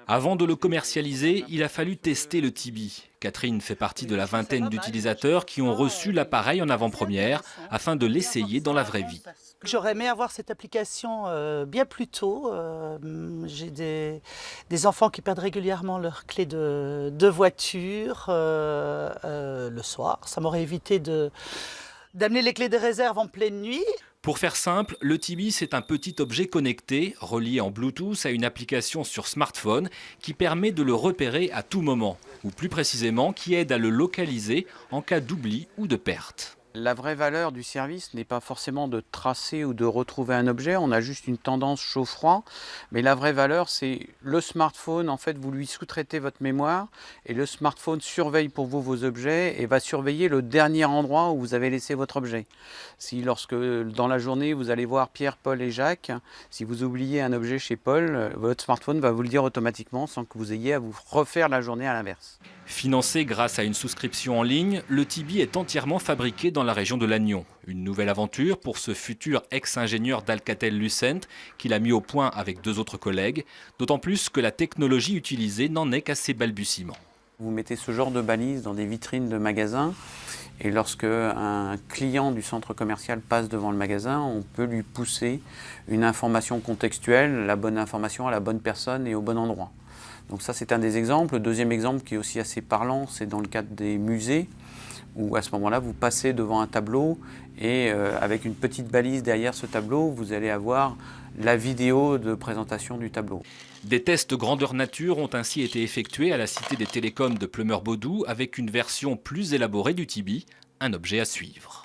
Avant de le commercialiser, il a fallu tester le Tibi. Catherine fait partie de la vingtaine d'utilisateurs qui ont reçu l'appareil en avant-première afin de l'essayer dans la vraie vie. J'aurais aimé avoir cette application bien plus tôt. J'ai des enfants qui perdent régulièrement leurs clés de voiture le soir. Ça m'aurait évité d'amener les clés de réserve en pleine nuit. Pour faire simple, le Tibi, c'est un petit objet connecté, relié en Bluetooth à une application sur smartphone qui permet de le repérer à tout moment, ou plus précisément qui aide à le localiser en cas d'oubli ou de perte. La vraie valeur du service n'est pas forcément de tracer ou de retrouver un objet, on a juste une tendance chaud-froid, mais la vraie valeur c'est le smartphone, en fait vous lui sous-traitez votre mémoire et le smartphone surveille pour vous vos objets et va surveiller le dernier endroit où vous avez laissé votre objet. Si lorsque dans la journée vous allez voir Pierre, Paul et Jacques, si vous oubliez un objet chez Paul, votre smartphone va vous le dire automatiquement sans que vous ayez à vous refaire la journée à l'inverse. Financé grâce à une souscription en ligne, le Tibi est entièrement fabriqué dans la région de Lannion. Une nouvelle aventure pour ce futur ex-ingénieur d'Alcatel-Lucent qu'il a mis au point avec 2 autres collègues, d'autant plus que la technologie utilisée n'en est qu'à ses balbutiements. Vous mettez ce genre de balises dans des vitrines de magasins et lorsque un client du centre commercial passe devant le magasin, on peut lui pousser une information contextuelle, la bonne information à la bonne personne et au bon endroit. Donc ça c'est un des exemples. Le deuxième exemple qui est aussi assez parlant, c'est dans le cadre des musées, où à ce moment-là vous passez devant un tableau et avec une petite balise derrière ce tableau, vous allez avoir la vidéo de présentation du tableau. Des tests grandeur nature ont ainsi été effectués à la Cité des Télécoms de Pleumeur-Baudou avec une version plus élaborée du Tibi, un objet à suivre.